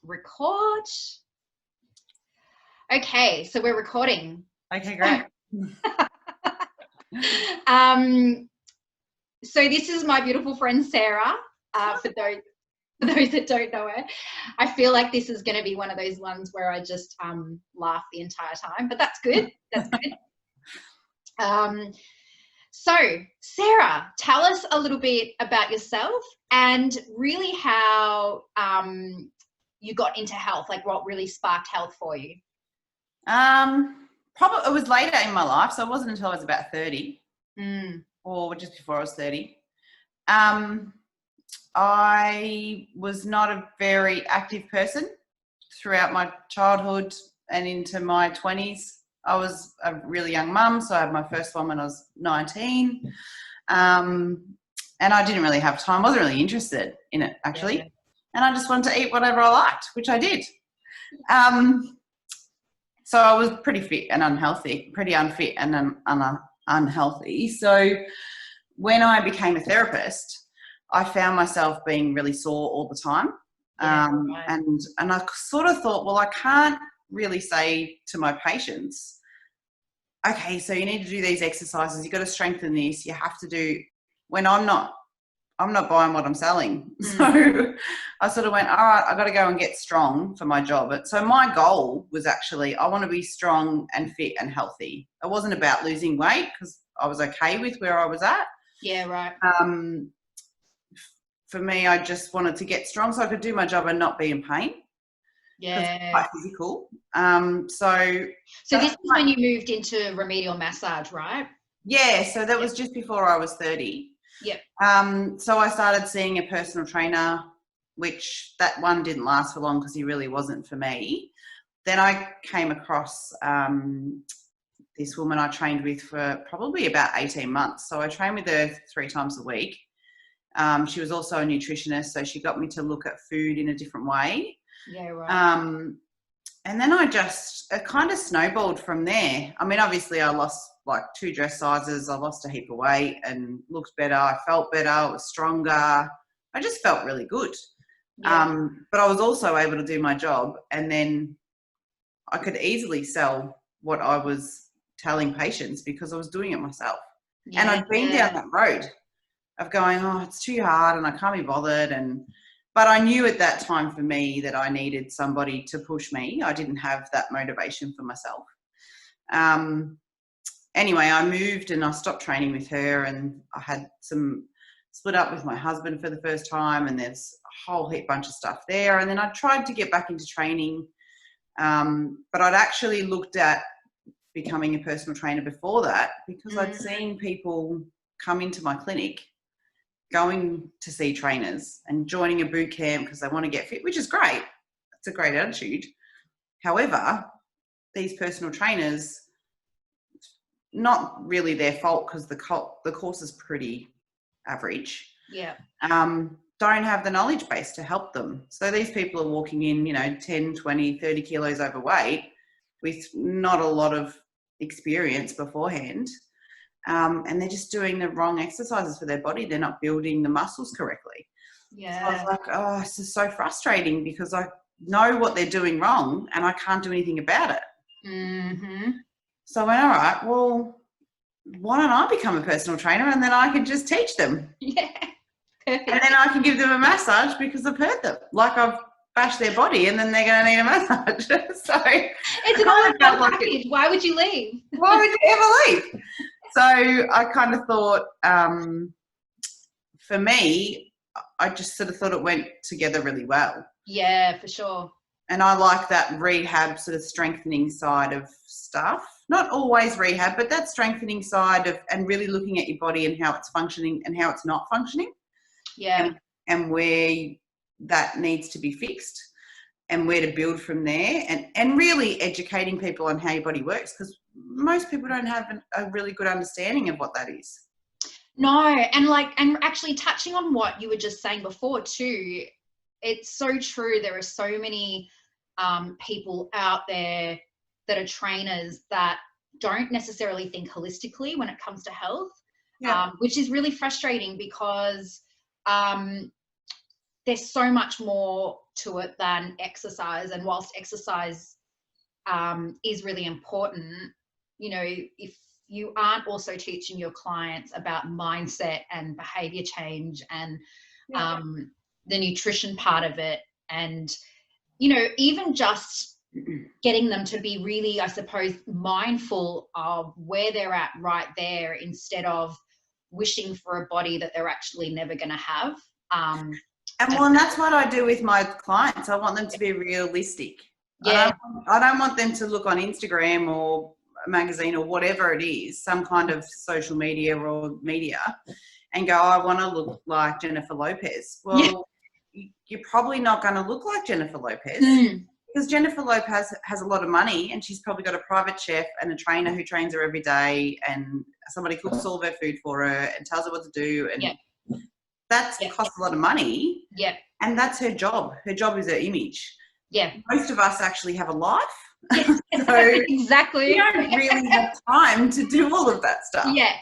record. Okay, so we're recording. Okay, great. So this is my beautiful friend Sarah. For those that don't know her, I feel like this is going to be one of those ones where I just laugh the entire time, but that's good. That's good. So Sarah, tell us a little bit about yourself and really how you got into health, like what really sparked health for you. Probably it was later in my life, so it wasn't until I was about 30 or just before I was 30. I was not a very active person throughout my childhood and into my 20s. I was a really young mum, so I had my first one when I was 19. And I didn't really have time. I wasn't really interested in it, actually. Yeah. And I just wanted to eat whatever I liked, which I did. So I was pretty fit and unhealthy, pretty unfit and unhealthy. So when I became a therapist, I found myself being really sore all the time. Right. And I sort of thought, well, I can't really say to my patients, okay, so you need to do these exercises. You've got to strengthen this. You have to do, when I'm not buying what I'm selling. So I sort of went, all right, I've got to go and get strong for my job. So my goal was actually, I want to be strong and fit and healthy. It wasn't about losing weight because I was okay with where I was at. Yeah, right. For me, I just wanted to get strong so I could do my job and not be in pain. Yeah. It's quite physical. So this is when you moved into remedial massage, right? Yeah, so that was just before I was 30. Yep. So I started seeing a personal trainer, which that one didn't last for long because he really wasn't for me. Then I came across this woman I trained with for probably about 18 months. So I trained with her 3 times a week. She was also a nutritionist, so she got me to look at food in a different way. Yeah, right. And then it kind of snowballed from there. I mean, obviously I lost like 2 dress sizes. I lost a heap of weight and looked better. I felt better. I was stronger. I just felt really good. Yeah. But I was also able to do my job, and then I could easily sell what I was telling patients because I was doing it myself. Yeah. And I'd been down that road of going, oh, it's too hard and I can't be bothered. But I knew at that time for me that I needed somebody to push me. I didn't have that motivation for myself. Anyway, I moved and I stopped training with her, and I had split up with my husband for the first time, and there's a whole heap bunch of stuff there. And then I tried to get back into training, but I'd actually looked at becoming a personal trainer before that because I'd seen people come into my clinic going to see trainers and joining a boot camp because they want to get fit, which is great. It's a great attitude. However, these personal trainers, not really their fault because the course is pretty average. Yeah. Don't have the knowledge base to help them. So these people are walking in, 10, 20, 30 kilos overweight with not a lot of experience beforehand. And they're just doing the wrong exercises for their body. They're not building the muscles correctly. Yeah. So I was like, oh, this is so frustrating because I know what they're doing wrong and I can't do anything about it. Mm-hmm. So I went, all right, well, why don't I become a personal trainer and then I can just teach them? Yeah. Perfect. And then I can give them a massage because I've hurt them. Like I've bashed their body and then they're going to need a massage. So it's an all package. Why would you leave? Why would you ever leave? So I kind of thought, for me, I just sort of thought it went together really well. Yeah, for sure. And I like that rehab sort of strengthening side of stuff. Not always rehab, but that strengthening side of, and really looking at your body and how it's functioning and how it's not functioning. Yeah. And where that needs to be fixed and where to build from there, and really educating people on how your body works because most people don't have a really good understanding of what that is. No, and actually touching on what you were just saying before too, it's so true. There are so many people out there that are trainers that don't necessarily think holistically when it comes to health, which is really frustrating because there's so much more to it than exercise. And whilst exercise is really important, you know, if you aren't also teaching your clients about mindset and behavior change and the nutrition part of it, and, you know, even just getting them to be really, I suppose, mindful of where they're at right there, instead of wishing for a body that they're actually never going to have. And that's what I do with my clients. I want them to be realistic. Yeah. I don't want them to look on Instagram or a magazine or whatever it is, some kind of social media or media, and go, I want to look like Jennifer Lopez. Well, you're probably not going to look like Jennifer Lopez. Because Jennifer Lopez has a lot of money, and she's probably got a private chef and a trainer who trains her every day, and somebody cooks all of her food for her and tells her what to do. And that costs a lot of money. Yeah. And that's her job. Her job is her image. Yeah. Most of us actually have a life. Yes, so exactly. we don't really have time to do all of that stuff. Yeah.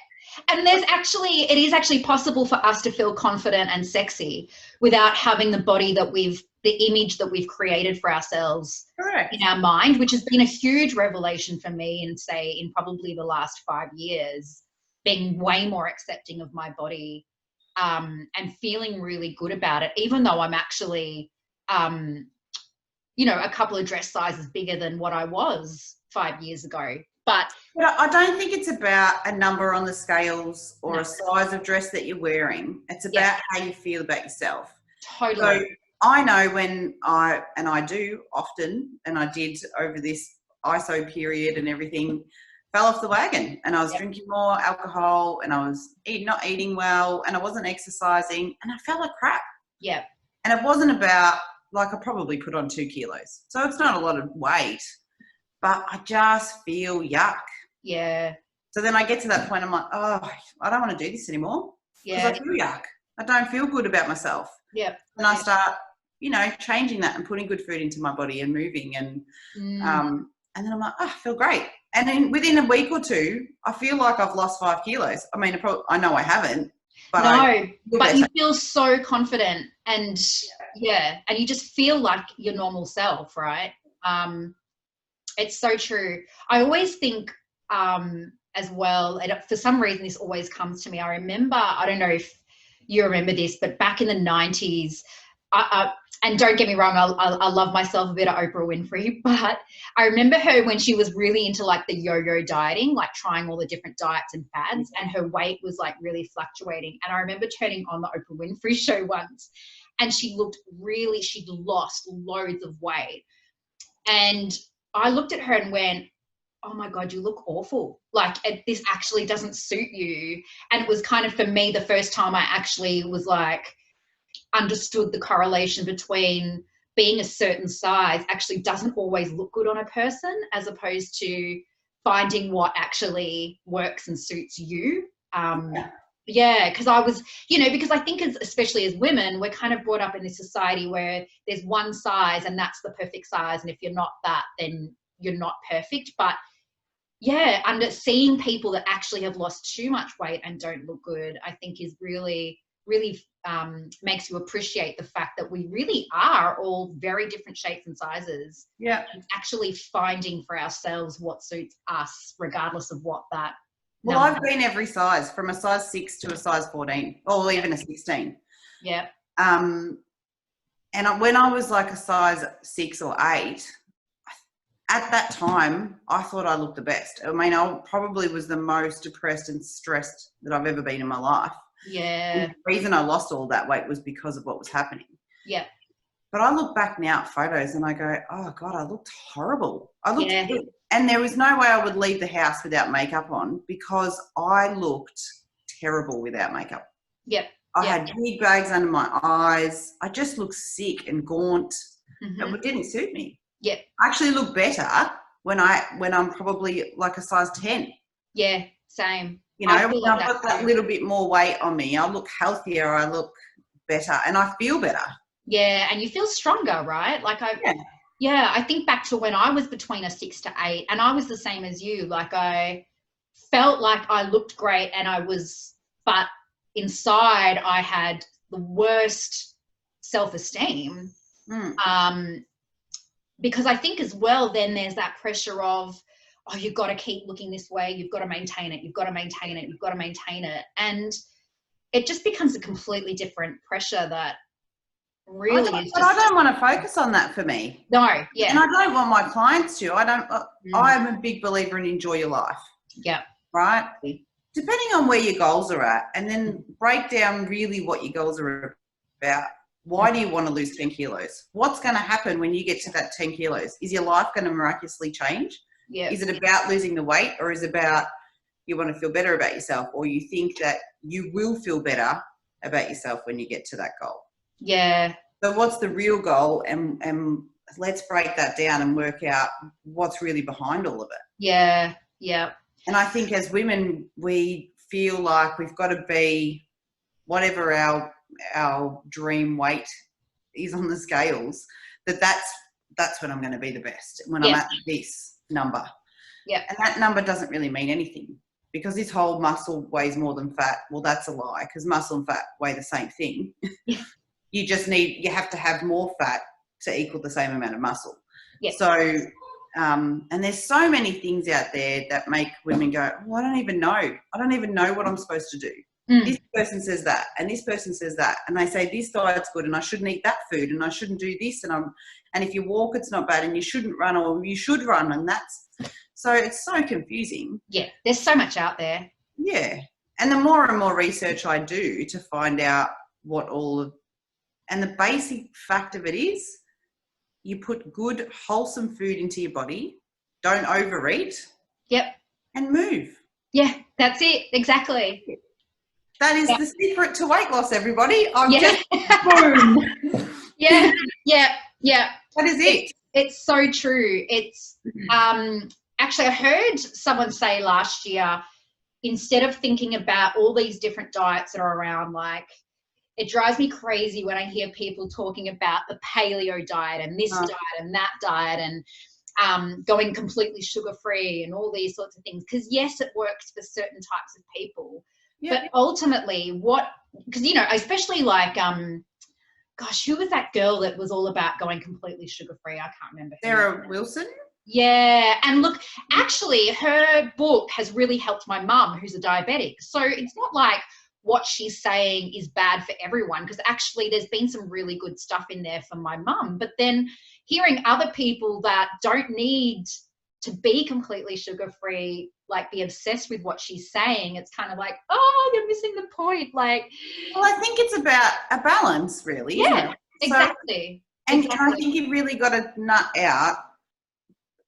And it is actually possible for us to feel confident and sexy without having the body the image that we've created for ourselves. Correct. In our mind, which has been a huge revelation for me in probably the last 5 years, being way more accepting of my body, and feeling really good about it, even though I'm actually, you know, a couple of dress sizes bigger than what I was 5 years ago. But I don't think it's about a number on the scales or a size of dress that you're wearing. It's about how you feel about yourself. Totally. So I know when I do often, and I did over this ISO period and everything, fell off the wagon, and I was drinking more alcohol, and I was not eating well, and I wasn't exercising, and I felt like crap. Yeah. And it wasn't about, like, I probably put on 2 kilos. So it's not a lot of weight, but I just feel yuck. Yeah. So then I get to that point, I'm like, oh, I don't want to do this anymore. Because I feel yuck. I don't feel good about myself. Yeah. And I start, you know, changing that and putting good food into my body and moving. And then I'm like, oh, I feel great. And then within a week or two, I feel like I've lost 5 kilos. I mean, I know I haven't. But you feel so confident, and and you just feel like your normal self, right? It's so true. I always think as well, and for some reason this always comes to me. I remember, I don't know if you remember this, but back in the 90s, and don't get me wrong, I love myself a bit of Oprah Winfrey, but I remember her when she was really into like the yo-yo dieting, like trying all the different diets and fads, and her weight was like really fluctuating. And I remember turning on the Oprah Winfrey show once, and she'd lost loads of weight. And I looked at her and went, oh my God, you look awful. Like, this actually doesn't suit you. And it was kind of, for me, the first time I actually was like, understood the correlation between being a certain size actually doesn't always look good on a person, as opposed to finding what actually works and suits you. Because I was, you know, because I think especially as women, we're kind of brought up in this society where there's one size and that's the perfect size. And if you're not that, then you're not perfect. But seeing people that actually have lost too much weight and don't look good, I think is really, really makes you appreciate the fact that we really are all very different shapes and sizes. Yeah. And actually finding for ourselves what suits us, regardless of what that. Well, I've been every size, from a size 6 to a size 14, or even a 16. Yeah. And when I was like a size 6 or 8, at that time, I thought I looked the best. I mean, I probably was the most depressed and stressed that I've ever been in my life. Yeah. And the reason I lost all that weight was because of what was happening. Yeah. But I look back now at photos and I go, oh God, I looked horrible. And there was no way I would leave the house without makeup on, because I looked terrible without makeup. Yep. I had big bags under my eyes. I just looked sick and gaunt. Mm-hmm. It didn't suit me. Yep. I actually look better when I'm probably like a size 10. Yeah, same. You know, when I've got that little bit more weight on me, I look healthier, I look better, and I feel better. Yeah, and you feel stronger, right? Like I think back to when I was between a 6 to 8, and I was the same as you. Like, I felt like I looked great, and but inside I had the worst self-esteem. Because I think as well, then there's that pressure of, oh, you've got to keep looking this way, you've got to maintain it, you've got to maintain it, you've got to maintain it. And it just becomes a completely different pressure that really is just... But I don't want to focus on that for me. No, yeah. And I don't want my clients to. I'm a big believer in enjoy your life. Yeah. Right? Depending on where your goals are at, and then break down really what your goals are about. Why do you want to lose 10 kilos? What's going to happen when you get to that 10 kilos? Is your life going to miraculously change? Yeah. Is it about losing the weight, or is it about you want to feel better about yourself, or you think that you will feel better about yourself when you get to that goal? Yeah. So what's the real goal? And let's break that down and work out what's really behind all of it. Yeah. Yeah. And I think as women, we feel like we've got to be whatever our dream weight is on the scales, that's when I'm going to be the best, when I'm at this number. Yeah. And that number doesn't really mean anything, because this whole muscle weighs more than fat. Well, that's a lie, because muscle and fat weigh the same thing. Yeah. You have to have more fat to equal the same amount of muscle. Yeah. So, and there's so many things out there that make women go, well, I don't even know what I'm supposed to do. This person says that, and this person says that, and they say this diet's good, and I shouldn't eat that food, and I shouldn't do this, and if you walk, it's not bad, and you shouldn't run, or you should run, and so it's so confusing. Yeah, there's so much out there. Yeah, and the more and more research I do to find out and the basic fact of it is, you put good, wholesome food into your body, don't overeat. Yep. And move. Yeah, that's it, exactly. That is the secret to weight loss, everybody. Boom. Yeah. That is it. It's so true. It's actually, I heard someone say last year, instead of thinking about all these different diets that are around, like, it drives me crazy when I hear people talking about the paleo diet and this diet and that diet and going completely sugar-free and all these sorts of things. Because yes, it works for certain types of people. Yeah. But ultimately, because, especially like, gosh, who was that girl that was all about going completely sugar-free? I can't remember. Sarah Wilson? Yeah. And look, actually, her book has really helped my mum, who's a diabetic. So it's not like what she's saying is bad for everyone, because actually there's been some really good stuff in there for my mum. But then hearing other people that don't need to be completely sugar-free, like, be obsessed with what she's saying, it's kind of like, oh, you're missing the point. Like, well, I think it's about a balance, really. Yeah, exactly. And I think you've really got to nut out,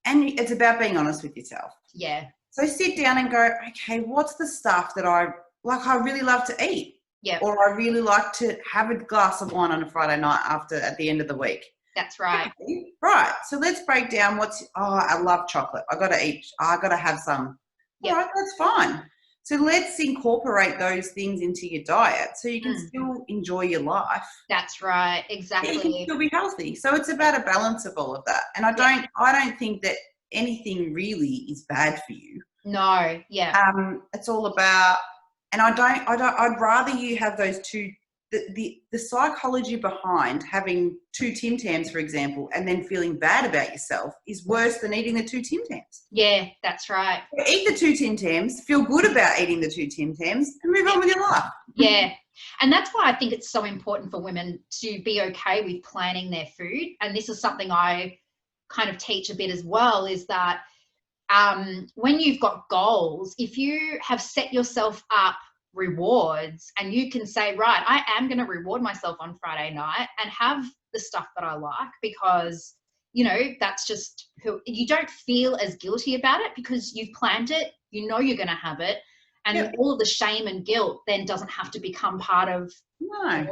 and it's about being honest with yourself. Yeah. So sit down and go, okay, what's the stuff that I really love to eat? Yeah. Or I really like to have a glass of wine on a Friday night at the end of the week. That's right. Okay. Right. So let's break down I love chocolate. I got to have some. Yep. All right, that's fine. So let's incorporate those things into your diet so you can still enjoy your life. That's right. Exactly. You can still be healthy. So it's about a balance of all of that. And I don't think that anything really is bad for you. No. Yeah. It's all about, and I'd rather you have those two. The psychology behind having 2 Tim Tams, for example, and then feeling bad about yourself is worse than eating the 2 Tim Tams. Yeah, that's right. Eat the 2 Tim Tams, feel good about eating the 2 Tim Tams, and move on with your life. Yeah. And that's why I think it's so important for women to be okay with planning their food. And this is something I kind of teach a bit as well, is that when you've got goals, if you have set yourself up rewards, and you can say, right, I am going to reward myself on Friday night and have the stuff that I like, because that's just who you don't feel as guilty about it, because you've planned it, you're going to have it, and all of the shame and guilt then doesn't have to become part of and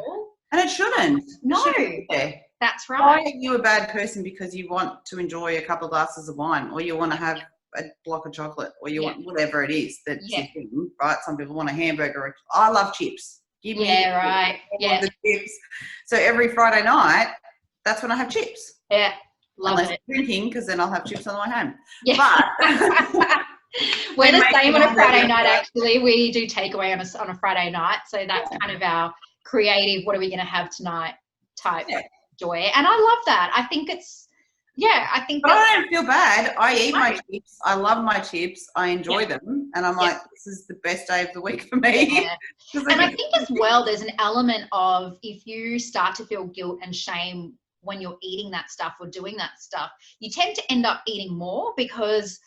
it shouldn't. That's right. Why are you a bad person because you want to enjoy a couple of glasses of wine, or you want to have a block of chocolate, or you want whatever it is that's your thing, right? Some people want a hamburger. I love chips. Give me the chips. So every Friday night, that's when I have chips. Yeah, love it. Drinking, because then I'll have chips on the way home. Yeah. But we're the same on a Friday night. Actually, we do takeaway on a Friday night, so that's kind of our creative. What are we going to have tonight? type Yeah. joy. And I love that. I think it's, I think But I don't feel bad. I eat my No. chips. I love my chips. I enjoy them. And I'm like, this is the best day of the week for me. Yeah. And I think as well, there's an element of if you start to feel guilt and shame when you're eating that stuff or doing that stuff, you tend to end up eating more because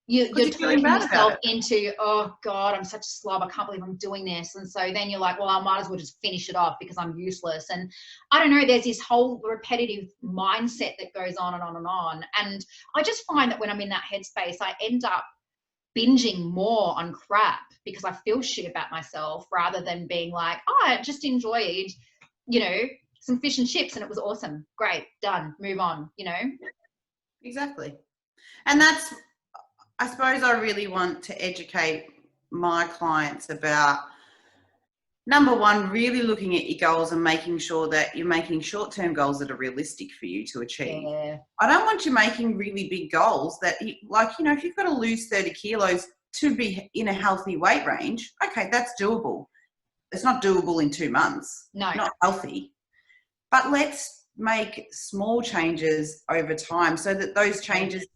you're talking yourself into, oh God, I'm such a slob. I can't believe I'm doing this. And so then you're like, well, I might as well just finish it off because I'm useless. And I don't know, there's this whole repetitive mindset that goes on and on and on. And I just find that when I'm in that headspace, I end up binging more on crap because I feel shit about myself rather than being like, oh, I just enjoyed, some fish and chips and it was awesome. Great, done, move on, Exactly. And that's, I suppose I really want to educate my clients about, number one, really looking at your goals and making sure that you're making short-term goals that are realistic for you to achieve. Yeah. I don't want you making really big goals that, if you've got to lose 30 kilos to be in a healthy weight range, okay, that's doable. It's not doable in 2 months. No. Not healthy. But let's make small changes over time so that those changes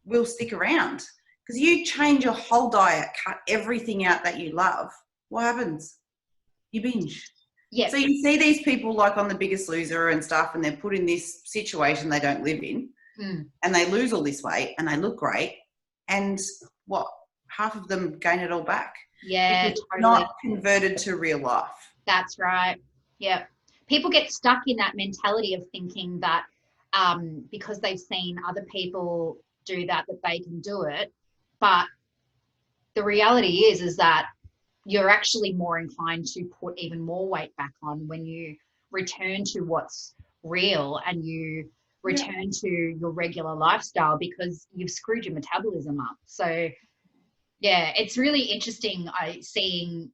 will stick around. Because you change your whole diet, cut everything out that you love, what happens? You binge. Yeah. So you see these people like on The Biggest Loser and stuff, and they're put in this situation they don't live in, and they lose all this weight and they look great, and half of them gain it all back. Yeah, because totally. Not converted to real life. That's right. Yeah. People get stuck in that mentality of thinking that because they've seen other people do that they can do it. But the reality is that you're actually more inclined to put even more weight back on when you return to what's real and you return to your regular lifestyle because you've screwed your metabolism up. So yeah, it's really interesting seeing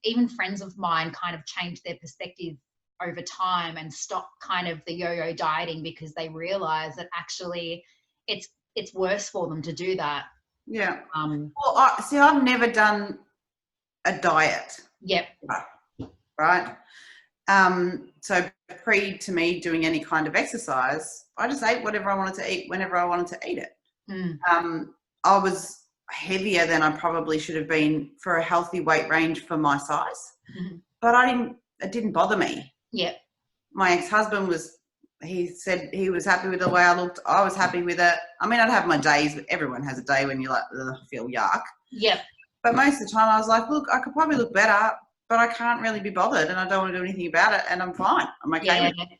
even friends of mine kind of change their perspective over time and stop kind of the yo-yo dieting because they realize that actually it's worse for them to do that. Yeah. I've never done a diet. Yep. Right. So pre to me doing any kind of exercise, I just ate whatever I wanted to eat whenever I wanted to eat it. I was heavier than I probably should have been for a healthy weight range for my size, but it didn't bother me. Yeah. My ex-husband he said he was happy with the way I looked. I was happy with it. I mean, I'd have my days, but everyone has a day when you're like, feel yuck. Yep. But most of the time I was like, look, I could probably look better, but I can't really be bothered and I don't want to do anything about it and I'm fine. I'm okay with it.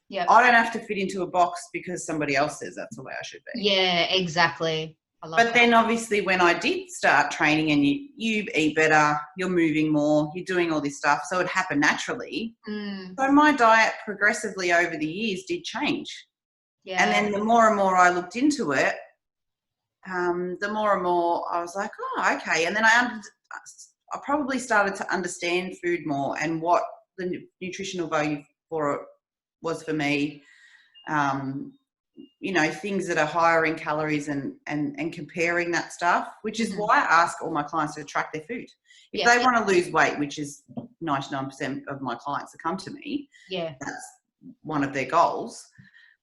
Yeah. I don't have to fit into a box because somebody else says that's the way I should be. Yeah, exactly. I love that. Then obviously when I did start training and you eat better, you're moving more, you're doing all this stuff, so it happened naturally. So my diet progressively over the years did change. Yeah. And then the more and more I looked into it, the more and more I was like, oh, okay. And then I probably started to understand food more and what the nutritional value for it was for me. Things that are higher in calories and comparing that stuff, which is why I ask all my clients to track their food. If they want to lose weight, which is 99% of my clients that come to me, that's one of their goals,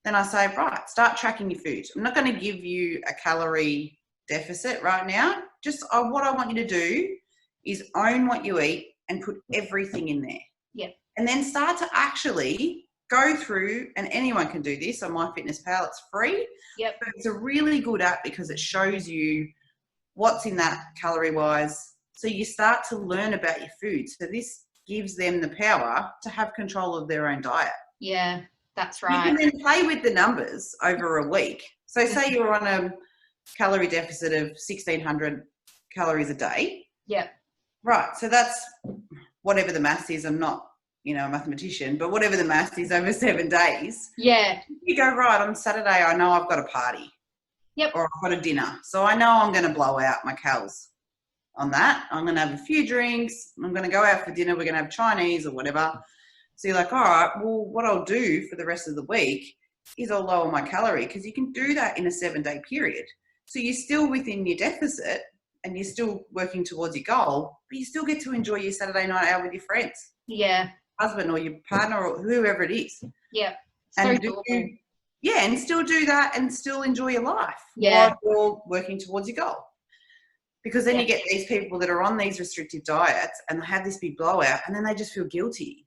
then I say, right, start tracking your food. I'm not going to give you a calorie deficit right now. Just what I want you to do is own what you eat and put everything in there. Yep. And then start to actually go through, and anyone can do this on MyFitnessPal. It's free. Yep. But it's a really good app because it shows you what's in that calorie-wise. So you start to learn about your food. So this gives them the power to have control of their own diet. Yeah, that's right. You can then play with the numbers over a week. So say you're on a calorie deficit of 1,600 calories a day. Yep. Right. So that's whatever the maths is. I'm not a mathematician, but whatever the maths is over 7 days. Yeah. You go, right, on Saturday, I know I've got a party. Yep. Or I've got a dinner. So I know I'm going to blow out my calories on that. I'm going to have a few drinks. I'm going to go out for dinner. We're going to have Chinese or whatever. So you're like, all right, well, what I'll do for the rest of the week is I'll lower my calorie, because you can do that in a 7-day period. So you're still within your deficit and you're still working towards your goal, but you still get to enjoy your Saturday night out with your friends. Yeah. husband or your partner or whoever it is. Yeah. So And doable. and still do that and still enjoy your life Yeah. while you're working towards your goal. Because then you get these people that are on these restrictive diets and they have this big blowout and then they just feel guilty.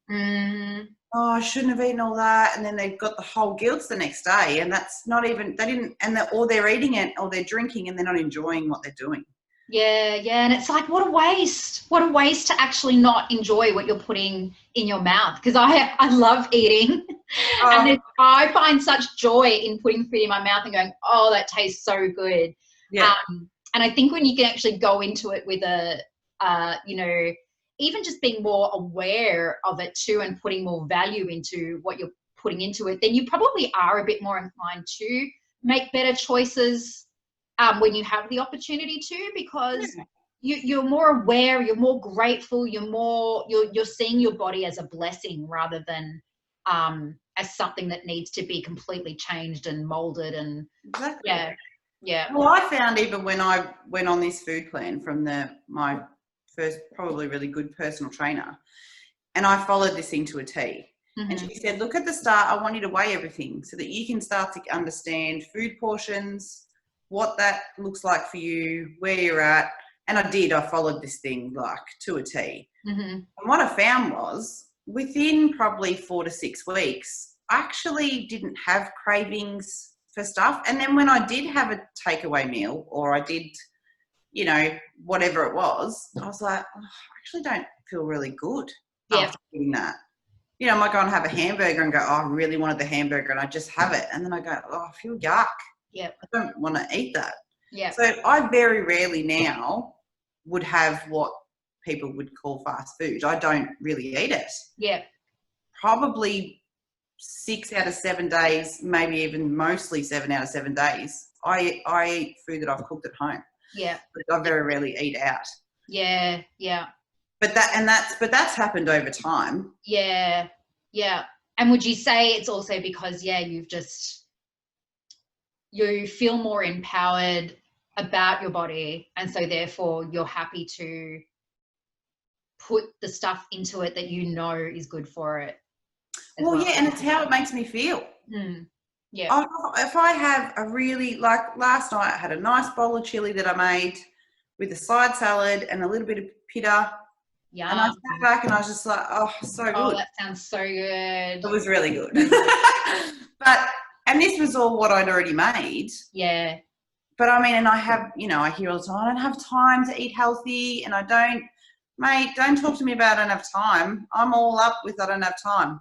Oh, I shouldn't have eaten all that. And then they've got the whole guilt the next day. And that's not even, they didn't, and or they're eating it or they're drinking and they're not enjoying what they're doing. Yeah, yeah. And it's like, what a waste. What a waste to actually not enjoy what you're putting in your mouth. Because I love eating. And I find such joy in putting food in my mouth and going, oh, that tastes so good. Yeah. And I think when you can actually go into it with you know, even just being more aware of it too and putting more value into what you're putting into it, then you probably are a bit more inclined to make better choices when you have the opportunity to, because you're more aware, you're more grateful, you're seeing your body as a blessing rather than as something that needs to be completely changed and molded. And yeah. Well, I found even when I went on this food plan from my first probably really good personal trainer, and I followed this thing to a T. And she said, look, at the start, I want you to weigh everything so that you can start to understand food portions, what that looks like for you, where you're at. And I did. I followed this thing like to a T. And what I found was within probably 4 to 6 weeks, I actually didn't have cravings for stuff. And then when I did have a takeaway meal or I did, you know, whatever it was, I was like, oh, I actually don't feel really good after eating that. You know, I might go and have a hamburger and go, oh, I really wanted the hamburger, and I just have it. And then I go, oh, I feel yuck. Yeah. I don't want to eat that. Yeah. So I very rarely now would have what people would call fast food. I don't really eat it. Yeah. Probably 6 out of 7 days, maybe even mostly 7 out of 7 days, I eat food that I've cooked at home. Yeah. But I very rarely eat out. Yeah. Yeah. But that's happened over time. Yeah. Yeah. And would you say it's also because, you feel more empowered about your body, and so therefore you're happy to put the stuff into it that you know is good for it? Well, yeah, and it's how it makes me feel. Yeah. If I have a really, like last night I had a nice bowl of chili that I made with a side salad and a little bit of pita. Yeah. And I sat back and I was just like, oh, so good. Oh, that sounds so good. It was really good. And this was all what I'd already made. Yeah. But I mean, and I have, you know, I hear all the time, I don't have time to eat healthy, and don't talk to me about I don't have time. I'm all up with I don't have time.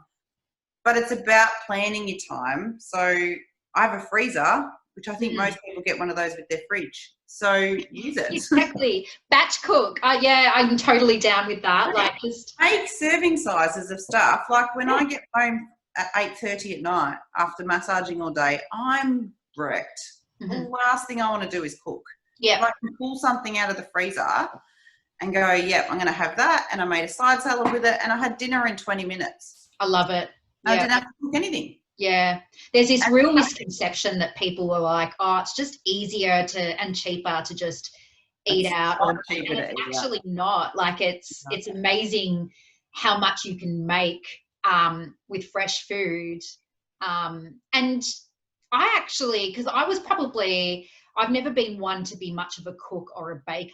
But it's about planning your time. So I have a freezer, which I think most people get one of those with their fridge. So use it. Exactly. Batch cook. Yeah, I'm totally down with that. Like, just make serving sizes of stuff. Like when I get home at 8:30 at night after massaging all day, I'm wrecked. The last thing I want to do is cook. Yeah. I can pull something out of the freezer and go, yep, I'm going to have that. And I made a side salad with it, and I had dinner in 20 minutes. I love it. I didn't have to cook anything. Yeah. There's this real misconception that people are like, oh, it's just easier and cheaper to just eat out. And it's actually not. Like, it's amazing how much you can make with fresh food. And I actually, because I've never been one to be much of a cook or a baker.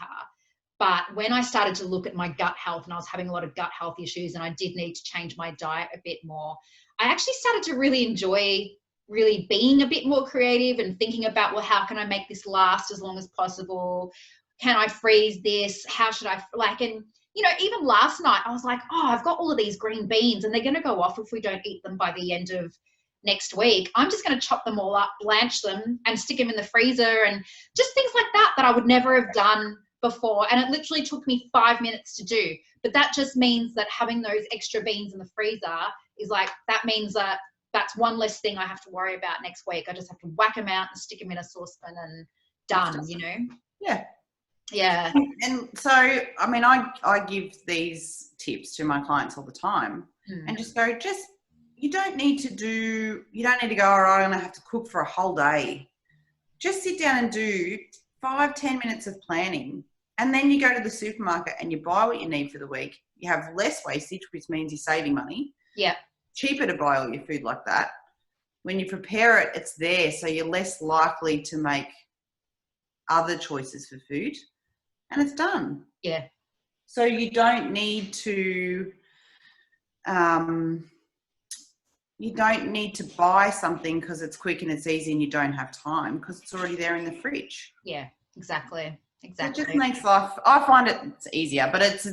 But when I started to look at my gut health, and I was having a lot of gut health issues, and I did need to change my diet a bit more, I actually started to really enjoy really being a bit more creative and thinking about, well, how can I make this last as long as possible? Can I freeze this? How should I, and, you know, even last night I was like, oh, I've got all of these green beans and they're going to go off if we don't eat them by the end of next week. I'm just going to chop them all up, blanch them, and stick them in the freezer, and just things like that I would never have done before. And it literally took me 5 minutes to do. But that just means that having those extra beans in the freezer is like, that means that that's one less thing I have to worry about next week. I just have to whack them out and stick them in a saucepan and done, you know? Yeah. Yeah. And so, I mean, I give these tips to my clients all the time and just go, you don't need to go, all right, I'm going to have to cook for a whole day. Just sit down and do 5-10 minutes of planning And then you go to the supermarket and you buy what you need for the week. You have less wastage, which means you're saving money. Yeah. Cheaper to buy all your food like that. When you prepare it, it's there, so you're less likely to make other choices for food, and it's done. Yeah. So you don't need to buy something because it's quick and it's easy and you don't have time, because it's already there in the fridge. Yeah, exactly. So it just makes life, I find it's easier, but it's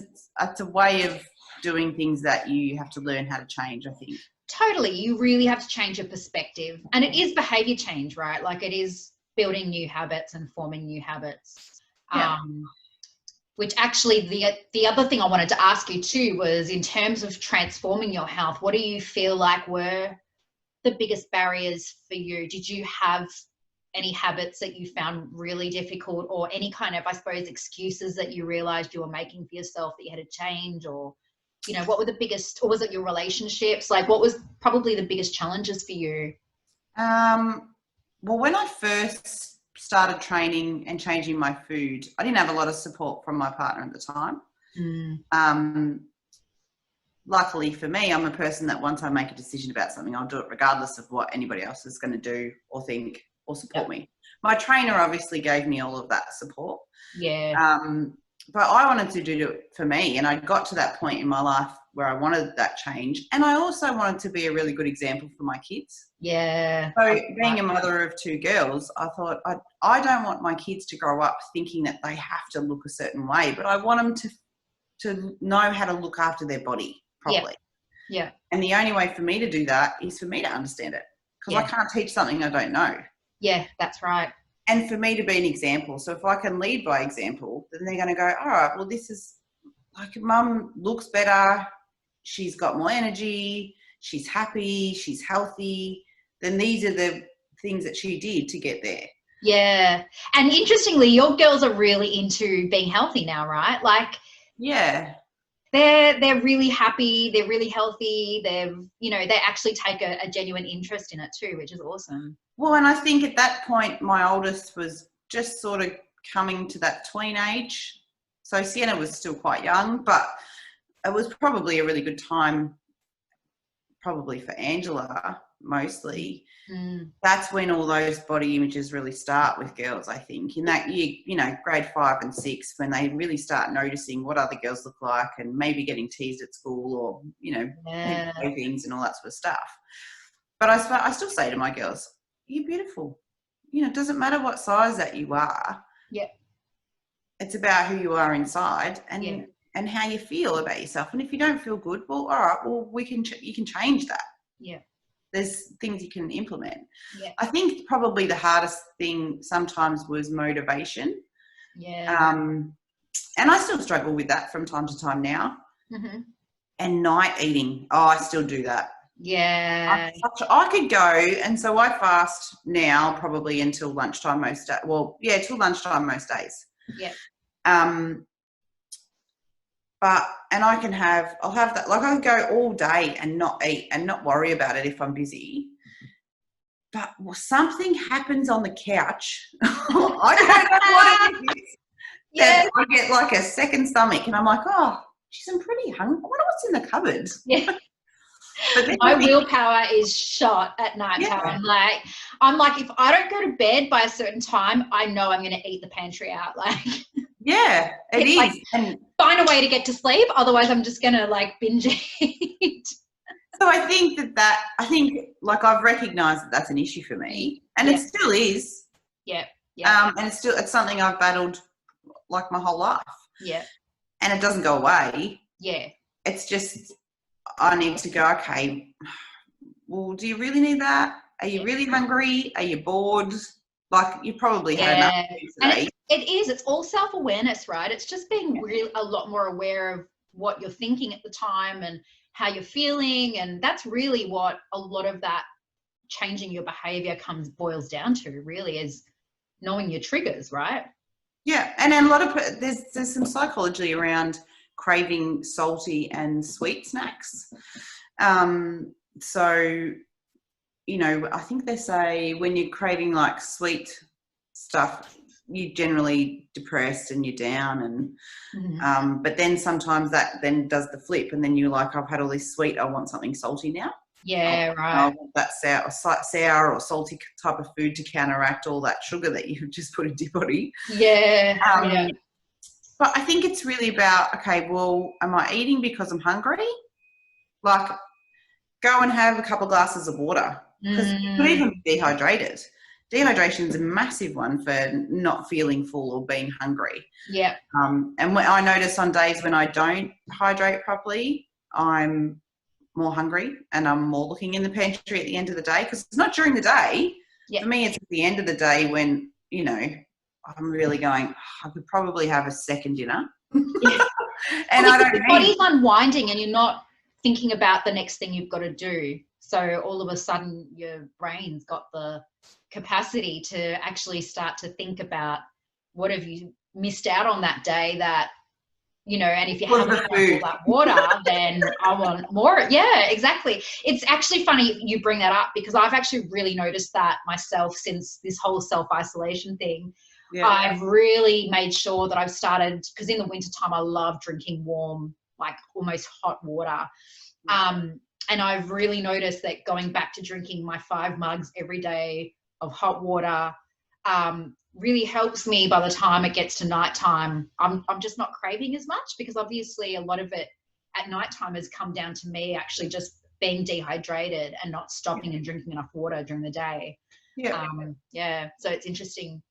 a way of doing things that you have to learn how to change, I think. Totally. You really have to change your perspective. And it is behavior change, right? Like, it is building new habits and forming new habits. Yeah. Which actually, the other thing I wanted to ask you too was, in terms of transforming your health, what do you feel like were the biggest barriers for you? Did you have any habits that you found really difficult, or any kind of, I suppose, excuses that you realized you were making for yourself that you had to change? Or, you know, what were the biggest, or was it your relationships? Like, what was probably the biggest challenges for you? Well, when I first started training and changing my food, I didn't have a lot of support from my partner at the time. Luckily for me, I'm a person that once I make a decision about something, I'll do it regardless of what anybody else is going to do or think or support me. My trainer obviously gave me all of that support. Yeah. But I wanted to do it for me, and I got to that point in my life where I wanted that change, and I also wanted to be a really good example for my kids. Yeah. So being a mother of two girls, I thought I don't want my kids to grow up thinking that they have to look a certain way, but I want them to know how to look after their body properly. Yeah. And the only way for me to do that is for me to understand it, because I can't teach something I don't know. Yeah, that's right. And for me to be an example. So if I can lead by example, then they're going to go, all right, well, this is like, mum looks better. She's got more energy. She's happy. She's healthy. Then these are the things that she did to get there. Yeah. And interestingly, your girls are really into being healthy now, right? Like, yeah, they're really happy. They're really healthy. They actually take a genuine interest in it too, which is awesome. Well, and I think at that point, my oldest was just sort of coming to that tween age. So Sienna was still quite young, but it was probably a really good time, probably for Angela mostly. That's when all those body images really start with girls, I think. In that year, grade 5 and 6, when they really start noticing what other girls look like and maybe getting teased at school or, things and all that sort of stuff. But I still say to my girls, you're beautiful. It doesn't matter what size that you are. Yeah. It's about who you are inside and how you feel about yourself. And if you don't feel good, well, all right, well, you can change that. Yeah. There's things you can implement. Yeah. I think probably the hardest thing sometimes was motivation. Yeah. And I still struggle with that from time to time now. Mm-hmm. And night eating. Oh, I still do that. Yeah. I could go, and so I fast now probably until lunchtime most days. Well, yeah, till lunchtime most days. Yeah. And I'll have that, like I could go all day and not eat and not worry about it if I'm busy. But something happens on the couch. I don't know what it is. Yeah. I get like a second stomach and I'm like, oh, geez, I'm pretty hungry. I wonder what's in the cupboard. Yeah. But my willpower is shot at night time. I'm like, if I don't go to bed by a certain time, I know I'm going to eat the pantry out. Yeah, it is. Like, and find a way to get to sleep. Otherwise, I'm just going to binge eat. So I think I've recognised that that's an issue for me, and it still is. Yeah. Yeah. And it's something I've battled my whole life. Yeah. And it doesn't go away. Yeah. It's just, I need to go, okay, well, do you really need that? Are you really hungry? Are you bored? You probably had enough today. It is. It's all self-awareness, right? It's just being really a lot more aware of what you're thinking at the time and how you're feeling. And that's really what a lot of that changing your behavior boils down to, really, is knowing your triggers, right? Yeah. And then there's some psychology around craving salty and sweet snacks. So, I think they say when you're craving sweet stuff, you're generally depressed and you're down, and but then sometimes that then does the flip, and then you're like, I've had all this sweet, I want something salty now. Yeah, I right. want that sour or salty type of food to counteract all that sugar that you've just put into your body. Yeah, yeah. But I think it's really about, okay, well, am I eating because I'm hungry? Like, go and have a couple of glasses of water, because you could even be dehydrated. Dehydration is a massive one for not feeling full or being hungry. Yeah. And I notice on days when I don't hydrate properly, I'm more hungry and I'm more looking in the pantry at the end of the day, because it's not during the day. Yeah. For me, it's at the end of the day when, you know, I'm really going, I could probably have a second dinner. Yeah. And well, I don't your body's unwinding and you're not thinking about the next thing you've got to do. So all of a sudden your brain's got the capacity to actually start to think about what have you missed out on that day, that, you know, and if you haven't had all that water, then I want more. Yeah, exactly. It's actually funny you bring that up, because I've actually really noticed that myself since this whole self-isolation thing. Yeah. I've really made sure that I've started, because in the wintertime I love drinking warm, like almost hot water. And I've really noticed that going back to drinking my 5 mugs every day of hot water really helps me. By the time it gets to nighttime, I'm just not craving as much, because obviously a lot of it at nighttime has come down to me actually just being dehydrated and not stopping and drinking enough water during the day. Yeah. So it's interesting.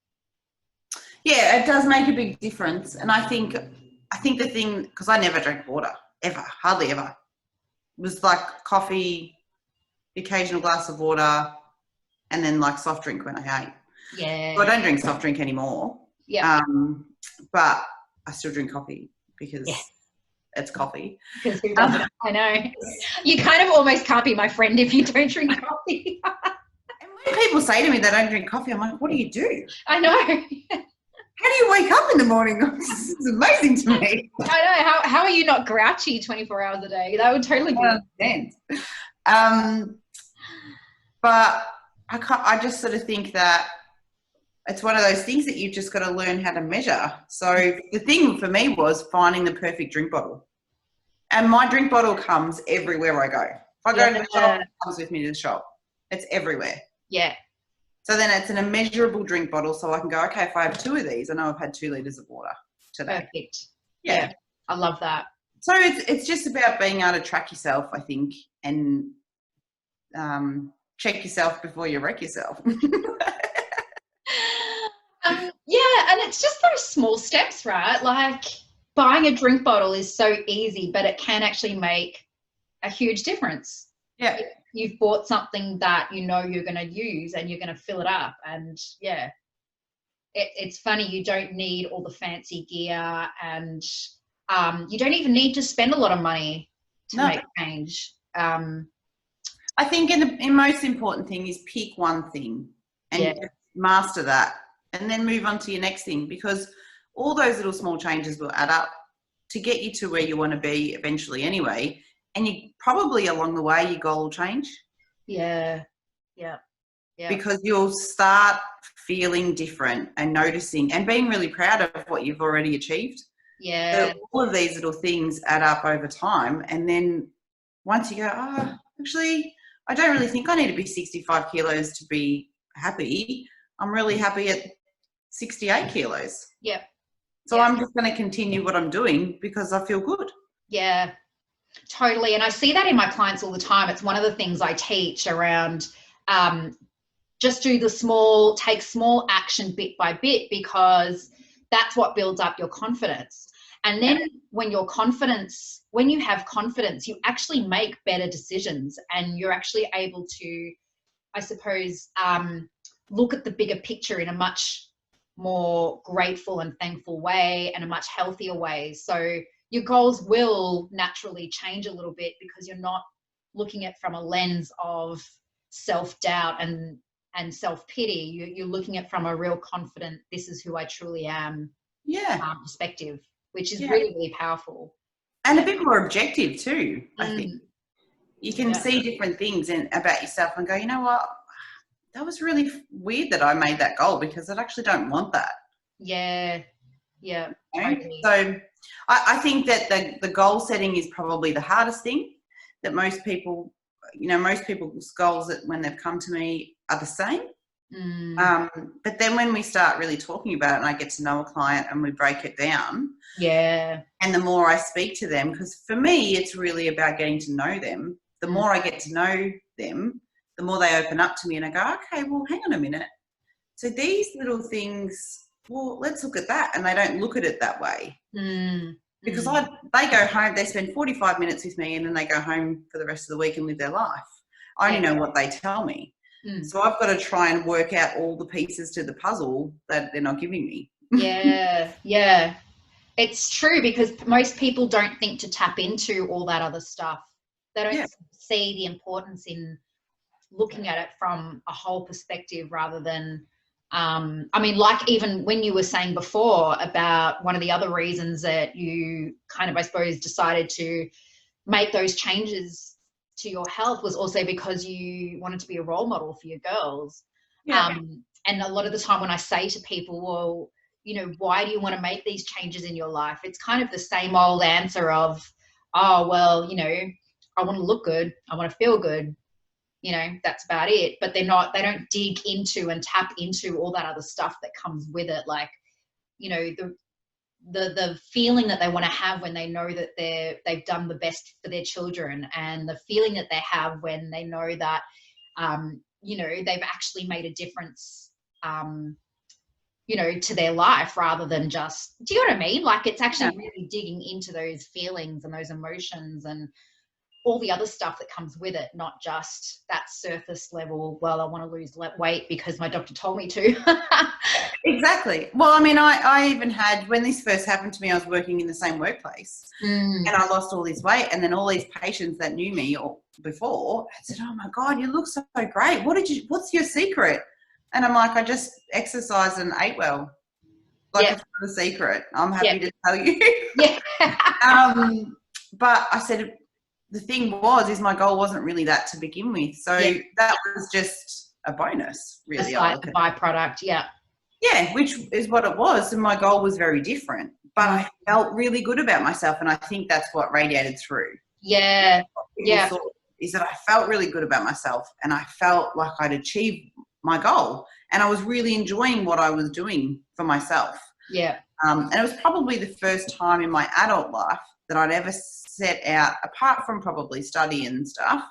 Yeah, it does make a big difference. And I think the thing, because I never drank water, ever, hardly ever. It was like coffee, the occasional glass of water, and then like soft drink when I ate. Yeah. So I don't drink soft drink anymore. Yeah. But I still drink coffee because it's coffee. Because who doesn't? I know. You kind of almost can't be my friend if you don't drink coffee. And when people say to me they don't drink coffee, I'm like, what do you do? I know. How do you wake up in the morning? It's amazing to me. I know. How are you not grouchy 24 hours a day? That would totally be. But I just sort of think that it's one of those things that you've just got to learn how to measure. So the thing for me was finding the perfect drink bottle. And my drink bottle comes everywhere I go. If I go to the shop, it comes with me to the shop. It's everywhere. Yeah. So then it's an immeasurable drink bottle, so I can go, okay, if I have 2 of these, I know I've had 2 litres of water today. Perfect. Yeah. I love that. So it's just about being able to track yourself, I think, and check yourself before you wreck yourself. Yeah, and it's just those small steps, right? Like buying a drink bottle is so easy, but it can actually make a huge difference. Yeah. You've bought something that you know you're going to use and you're going to fill it up. And yeah, it's funny. You don't need all the fancy gear, and you don't even need to spend a lot of money to make change. I think the most important thing is pick one thing and master that, and then move on to your next thing, because all those little small changes will add up to get you to where you want to be eventually anyway. And you probably along the way, your goal will change. Yeah. Because you'll start feeling different and noticing and being really proud of what you've already achieved. Yeah. So all of these little things add up over time. And then once you go, oh, actually, I don't really think I need to be 65 kilos to be happy. I'm really happy at 68 kilos. Yep. So I'm just going to continue what I'm doing because I feel good. Yeah, totally. And I see that in my clients all the time. It's one of the things I teach around just take small action bit by bit, because that's what builds up your confidence. And then when you have confidence, you actually make better decisions, and you're actually able to, I suppose, look at the bigger picture in a much more grateful and thankful way, and a much healthier way. So your goals will naturally change a little bit, because you're not looking at from a lens of self-doubt and self-pity. You're looking at from a real confident, this is who I truly am perspective, which is really, really powerful. And a bit more objective too, I think. You can see different things about yourself and go, you know what, that was really weird that I made that goal, because I actually don't want that. Yeah. Yeah. Okay? Totally. So I think that the goal setting is probably the hardest thing, that most people, most people's goals that when they've come to me are the same. Mm. But then when we start really talking about it and I get to know a client and we break it down, Yeah. and the more I speak to them, because for me, it's really about getting to know them. The Mm. more I get to know them, the more they open up to me and I go, okay, well, hang on a minute. So these little things, well, let's look at that. And they don't look at it that way. Mm. Because Mm. they go home, they spend 45 minutes with me and then they go home for the rest of the week and live their life. I only know what they tell me. Mm. So I've got to try and work out all the pieces to the puzzle that they're not giving me. Yeah. Yeah. It's true, because most people don't think to tap into all that other stuff. They don't see the importance in looking at it from a whole perspective rather than, I mean, like even when you were saying before about one of the other reasons that you kind of, I suppose, decided to make those changes to your health was also because you wanted to be a role model for your girls. Yeah. And a lot of the time when I say to people, well, why do you want to make these changes in your life? It's kind of the same old answer of, oh, well, I want to look good. I want to feel good. That's about it. But they don't dig into and tap into all that other stuff that comes with it. Like, the feeling that they want to have when they know that they've done the best for their children, and the feeling that they have when they know that, they've actually made a difference, to their life, rather than just, do you know what I mean? Like, it's actually really digging into those feelings and those emotions and all the other stuff that comes with it, not just that surface level, well, I want to lose weight because my doctor told me to. Exactly. Well, I mean, I even had, when this first happened to me, I was working in the same workplace and I lost all this weight. And then all these patients that knew me before said, oh my God, you look so great. What's your secret? And I'm like, I just exercised and ate well. Like, it's not a secret. I'm happy to tell you. Yeah. But I said, the thing is my goal wasn't really that to begin with. So that was just a bonus, really. It's like a byproduct, yeah. Yeah, which is what it was. And my goal was very different. But I felt really good about myself. And I think that's what radiated through. Yeah. Yeah. Is that I felt really good about myself and I felt like I'd achieved my goal. And I was really enjoying what I was doing for myself. Yeah. And it was probably the first time in my adult life that I'd ever set out, apart from probably study and stuff,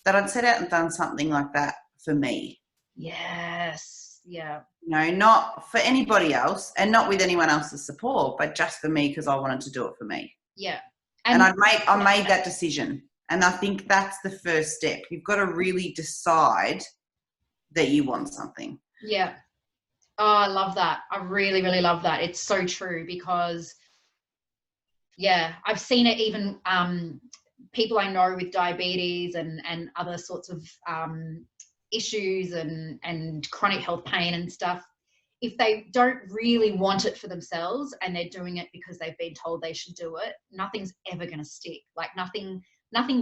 that I'd set out and done something like that for me. Yes. Yeah. Not for anybody else and not with anyone else's support, but just for me, because I wanted to do it for me. Yeah. And I made that decision. And I think that's the first step. You've got to really decide that you want something. Yeah. Oh, I love that. I really, really love that. It's so true, because I've seen it even people I know with diabetes and other sorts of issues and chronic health pain and stuff. If they don't really want it for themselves and they're doing it because they've been told they should do it, nothing's ever going to stick. Like nothing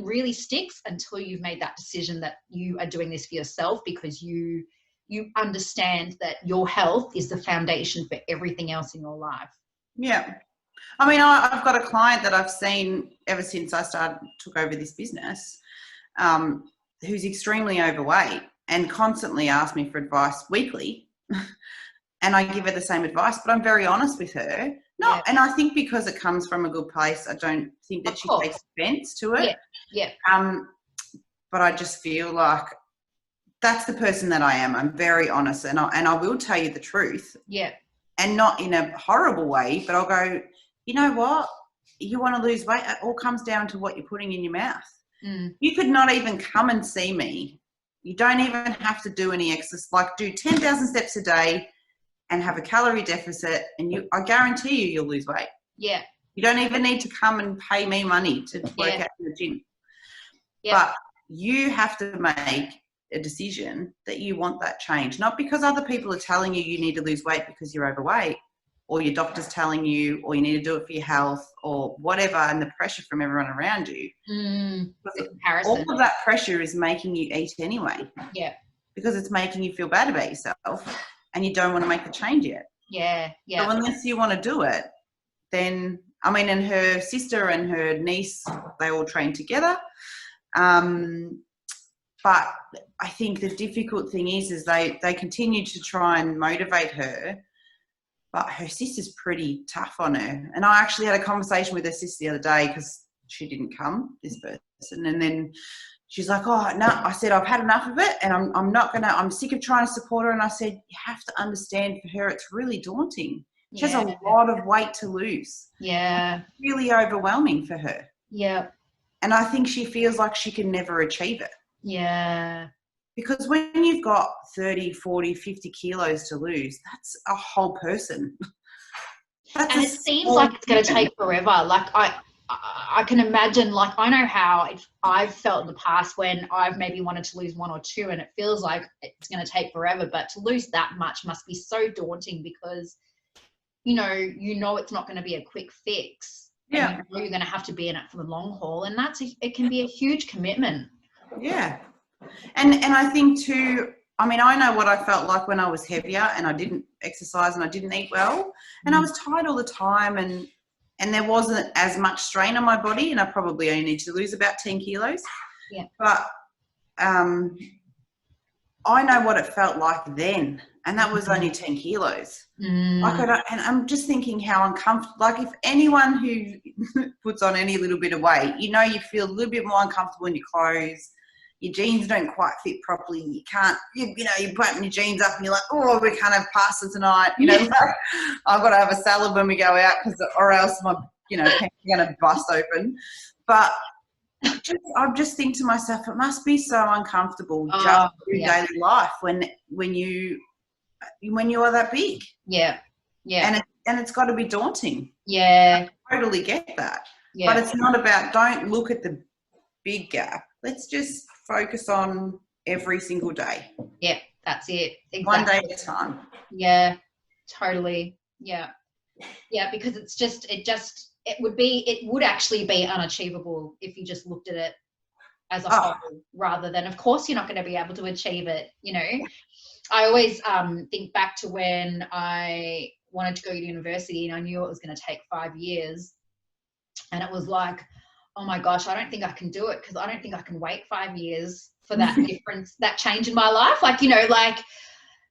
really sticks until you've made that decision that you are doing this for yourself, because you understand that your health is the foundation for everything else in your life. Yeah. I mean, I've got a client that I've seen ever since I took over this business, who's extremely overweight and constantly asks me for advice weekly. And I give her the same advice, but I'm very honest with her. And I think because it comes from a good place, I don't think that she takes offense to it. Yeah. But I just feel like that's the person that I am. I'm very honest, and I will tell you the truth. Yeah. And not in a horrible way, but I'll go, you know what? You want to lose weight? It all comes down to what you're putting in your mouth. You could not even come and see me. You don't even have to do any exercise. Like, do 10,000 steps a day and have a calorie deficit, and I guarantee you'll lose weight. Yeah. You don't even need to come and pay me money to work out in the gym. Yeah. But you have to make a decision that you want that change, not because other people are telling you need to lose weight because you're overweight, or your doctor's telling you, or you need to do it for your health, or whatever, and the pressure from everyone around you. All of that pressure is making you eat anyway. Yeah. Because it's making you feel bad about yourself, and you don't want to make the change yet. Yeah. So unless you want to do it, then, I mean, and her sister and her niece, they all train together. But I think the difficult thing is they continue to try and motivate her, but her sister's pretty tough on her. And I actually had a conversation with her sister the other day because she didn't come, this person. And then she's like, oh, no, I said, I've had enough of it and I'm sick of trying to support her. And I said, you have to understand, for her, it's really daunting. She has a lot of weight to lose. Yeah. It's really overwhelming for her. Yeah. And I think she feels like she can never achieve it. Yeah. Because when you've got 30, 40, 50 kilos to lose, that's a whole person. And it seems like it's going to take forever. Like I can imagine, like I know how I've felt in the past when I've maybe wanted to lose 1 or 2 and it feels like it's going to take forever, but to lose that much must be so daunting because, you know it's not going to be a quick fix. Yeah. And you're going to have to be in it for the long haul. And it can be a huge commitment. Yeah. And I think too, I mean, I know what I felt like when I was heavier and I didn't exercise and I didn't eat well and I was tired all the time and there wasn't as much strain on my body and I probably only need to lose about 10 kilos. Yeah. But I know what it felt like then, and that was only 10 kilos. And I'm just thinking how uncomfortable, like if anyone who puts on any little bit of weight, you feel a little bit more uncomfortable in your clothes. Your jeans don't quite fit properly. You can't, you button your jeans up and you're like, oh, we can't have pasta tonight. Like, I've got to have a salad when we go out or else my, pants are going to bust open. But I just think to myself, it must be so uncomfortable just through daily life when you are that big. Yeah. Yeah. And it's got to be daunting. Yeah. I totally get that. Yeah. But it's not about, don't look at the big gap. Let's just focus on every single day. Yeah, that's it. Exactly. One day at a time. Yeah, totally. Yeah. Yeah, because it would actually be unachievable if you just looked at it as a whole rather than, of course, you're not going to be able to achieve it. I always think back to when I wanted to go to university and I knew it was going to take 5 years. And it was like, oh my gosh, I don't think I can do it because I don't think I can wait 5 years for that difference, that change in my life.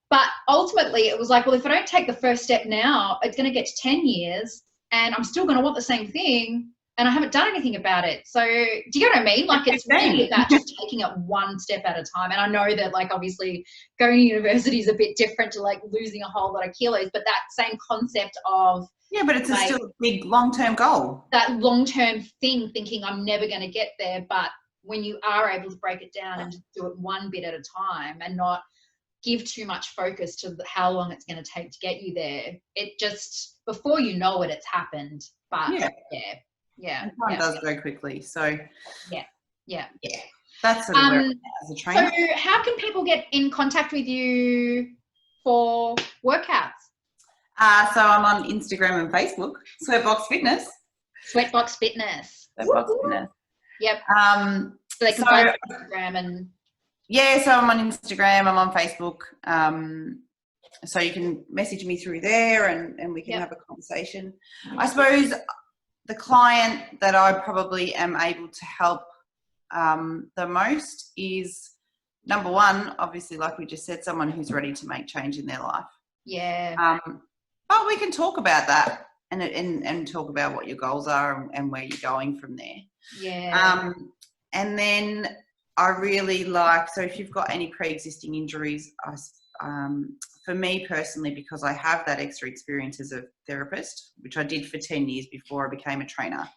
But ultimately it was like, well, if I don't take the first step now, it's going to get to 10 years and I'm still going to want the same thing and I haven't done anything about it. So do you know what I mean? Like it's really about just taking it one step at a time. And I know that like obviously going to university is a bit different to like losing a whole lot of kilos, but that same concept of but it's still a big long-term goal. That long-term thing, thinking I'm never going to get there. But when you are able to break it down and just do it one bit at a time and not give too much focus to how long it's going to take to get you there, it just, before you know it, it's happened. But yeah. And time does go quickly. So yeah. That's sort of where as a trainer. So how can people get in contact with you for workouts? So I'm on Instagram and Facebook, Sweatbox Fitness. Sweatbox Fitness. Sweatbox Fitness. Yep. So they can find Instagram and... Yeah, so I'm on Instagram, I'm on Facebook. So you can message me through there and we can have a conversation. I suppose the client that I probably am able to help the most is, number one, obviously, like we just said, someone who's ready to make change in their life. Yeah. But we can talk about that and talk about what your goals are and where you're going from there. Yeah. And then I really like, so if you've got any pre-existing injuries, for me personally, because I have that extra experience as a therapist, which I did for 10 years before I became a trainer.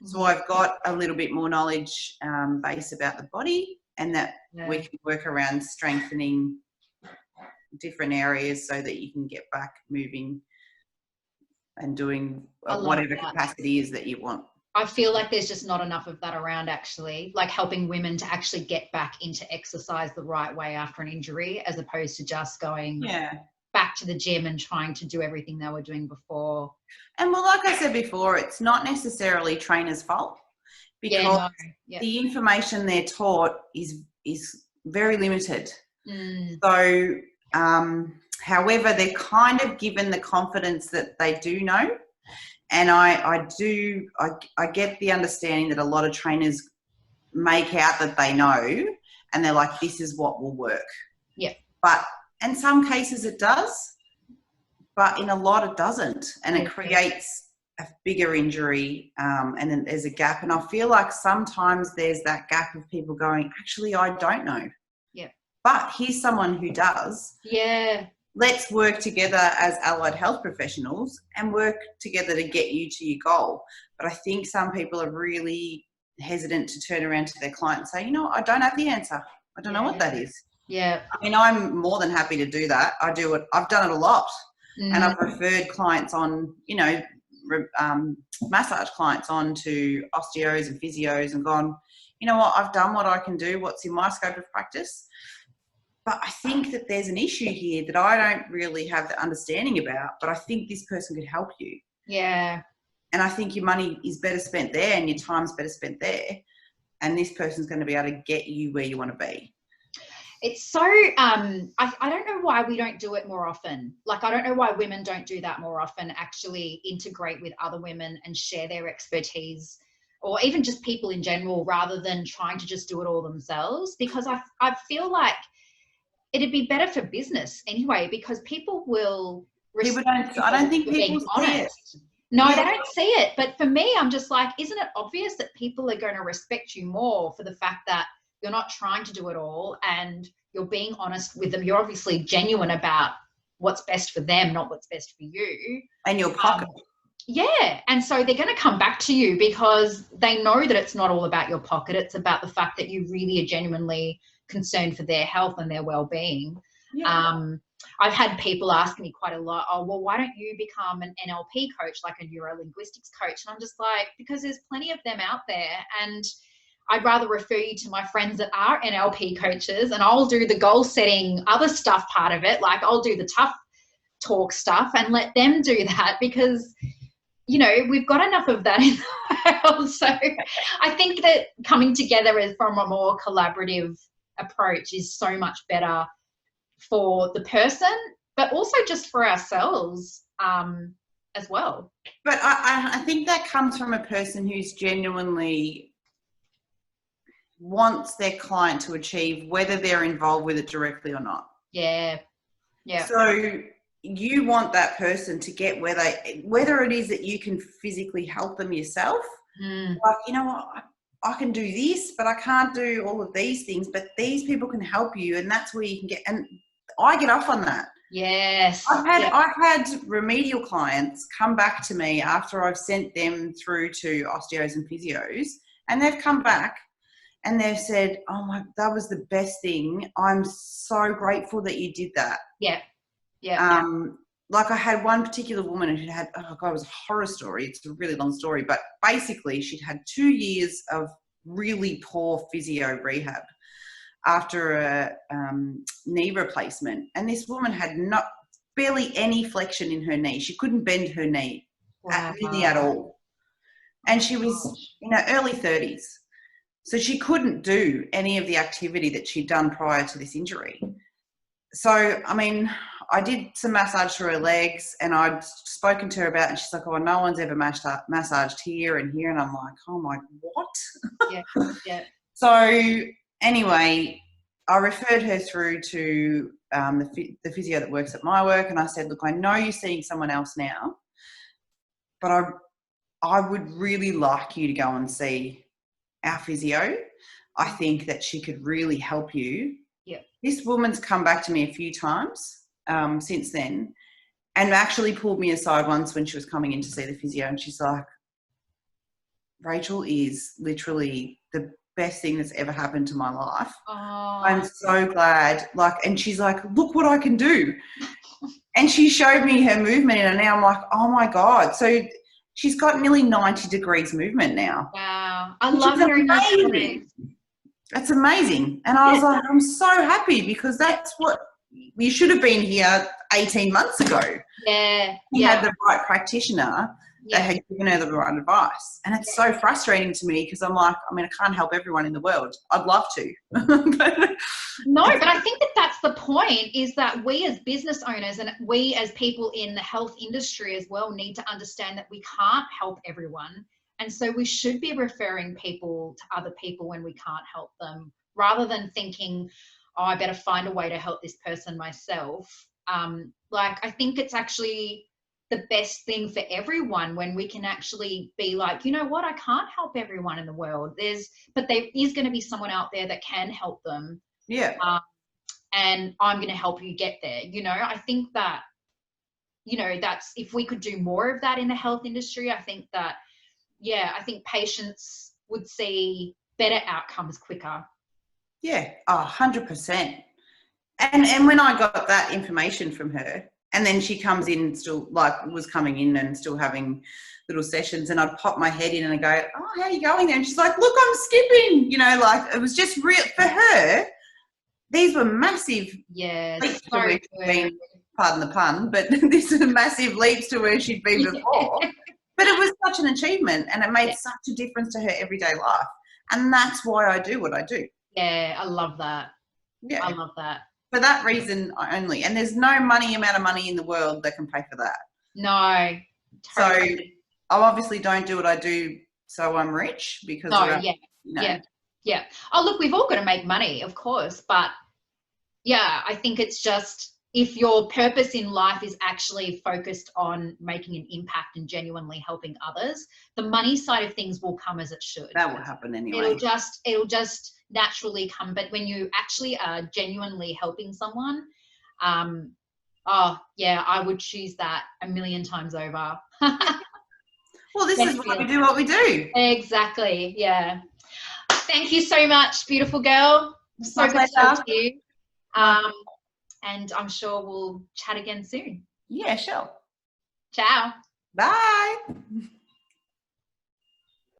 So I've got a little bit more knowledge base about the body and that we can work around strengthening different areas so that you can get back moving and doing whatever capacity is that you want. I feel like there's just not enough of that around, actually, like helping women to actually get back into exercise the right way after an injury, as opposed to just going back to the gym and trying to do everything they were doing before. And well, like I said before, it's not necessarily trainers' fault because the information they're taught is very limited. So However, they're kind of given the confidence that they do know. And I get the understanding that a lot of trainers make out that they know, and they're like, this is what will work. Yeah. But in some cases it does, but in a lot it doesn't. And it creates a bigger injury, and then there's a gap. And I feel like sometimes there's that gap of people going, actually, I don't know. Yeah. But here's someone who does. Yeah. Let's work together as allied health professionals and work together to get you to your goal. But I think some people are really hesitant to turn around to their client and say, you know, I don't have the answer. I don't know what that is. Yeah. I mean, I'm more than happy to do that. I do it. I've done it a lot. And I've referred clients on, you know, massage clients on to osteos and physios and gone, you know what, I've done what I can do, what's in my scope of practice. But I think that there's an issue here that I don't really have the understanding about, but I think this person could help you. Yeah. And I think your money is better spent there and your time's better spent there. And this person's going to be able to get you where you want to be. It's so, I don't know why we don't do it more often. Like, I don't know why women don't do that more often, actually integrate with other women and share their expertise, or even just people in general, rather than trying to just do it all themselves. Because I feel like it'd be better for business anyway, because people will People don't, I don't think people see it. No, they don't see it. But for me, I'm just like, isn't it obvious that people are going to respect you more for the fact that you're not trying to do it all and you're being honest with them? You're obviously genuine about what's best for them, not what's best for you. And your pocket. Yeah. And so they're going to come back to you because they know that it's not all about your pocket. It's about the fact that you really are genuinely concerned for their health and their well-being. Yeah. I've had people ask me quite a lot, oh, well, why don't you become an NLP coach, like a neuro-linguistics coach? And I'm just like, because there's plenty of them out there, and I'd rather refer you to my friends that are NLP coaches, and I'll do the goal setting other stuff part of it. Like, I'll do the tough talk stuff and let them do that, because, you know, we've got enough of that in the world. So I think that coming together from a more collaborative approach is so much better for the person, but also just for ourselves as well. But I think that comes from a person who's genuinely wants their client to achieve, whether they're involved with it directly or not. Yeah. Yeah. So you want that person to get whether it is that you can physically help them yourself, like, you know what, I can do this, but I can't do all of these things, but these people can help you, and that's where you can get, and I get off on that. Yes. I've had remedial clients come back to me after I've sent them through to osteos and physios, and they've come back and they've said, oh my, that was the best thing. I'm so grateful that you did that. Yeah. Yeah. Like, I had one particular woman who had, oh God, it was a horror story. It's a really long story, but basically she'd had 2 years of really poor physio rehab after a knee replacement. And this woman had barely any flexion in her knee. She couldn't bend her knee really at all. And she was in her early 30s. So she couldn't do any of the activity that she'd done prior to this injury. So, I mean, I did some massage through her legs, and I'd spoken to her about it, and she's like, oh, no one's ever massaged here and here. And I'm like, oh my, what? Yeah. So anyway, I referred her through to the physio that works at my work, and I said, look, I know you're seeing someone else now, but I would really like you to go and see our physio. I think that she could really help you. Yeah. This woman's come back to me a few times since then, and actually pulled me aside once when she was coming in to see the physio, and she's like, Rachel is literally the best thing that's ever happened to my life. Oh. I'm so glad. And she's like, look what I can do. And she showed me her movement, and now I'm like, oh my God. So she's got nearly 90 degrees movement now. Wow. I love hearing that story. That's amazing. And I was like, I'm so happy, because that's what you should have been here 18 months ago. Yeah. You had the right practitioner. they had given her the right advice. And it's so frustrating to me because I'm like, I mean, I can't help everyone in the world. I'd love to. No, but I think that that's the point, is that we as business owners and we as people in the health industry as well need to understand that we can't help everyone. And so we should be referring people to other people when we can't help them, rather than thinking, oh, I better find a way to help this person myself. Like, I think it's actually the best thing for everyone when we can actually be like, you know what, I can't help everyone in the world. But there is going to be someone out there that can help them. Yeah. And I'm going to help you get there. You know, I think that, you know, that's, if we could do more of that in the health industry, I think that, yeah, I think patients would see better outcomes quicker. Yeah, 100%. And when I got that information from her, and then she comes in still, like, was coming in and still having little sessions, and I'd pop my head in and I'd go, oh, how are you going there? And she's like, look, I'm skipping. You know, like, it was just real for her. These were massive leaps to where she'd been, pardon the pun, but these are massive leaps to where she'd been before. But it was such an achievement, and it made such a difference to her everyday life. And that's why I do what I do. Yeah, I love that. Yeah. I love that. For that reason only. And there's no amount of money in the world that can pay for that. No. Totally. So I obviously don't do what I do so I'm rich, because yeah. Oh, look, we've all got to make money, of course, but yeah, I think it's just, if your purpose in life is actually focused on making an impact and genuinely helping others, the money side of things will come as it should. That will happen anyway. It'll just naturally come. But when you actually are genuinely helping someone, oh yeah, I would choose that a million times over. Well, this is why we do what we do. Exactly. Yeah. Thank you so much, beautiful girl. So good to talk to you. And I'm sure we'll chat again soon. Yeah, sure. Ciao. Bye.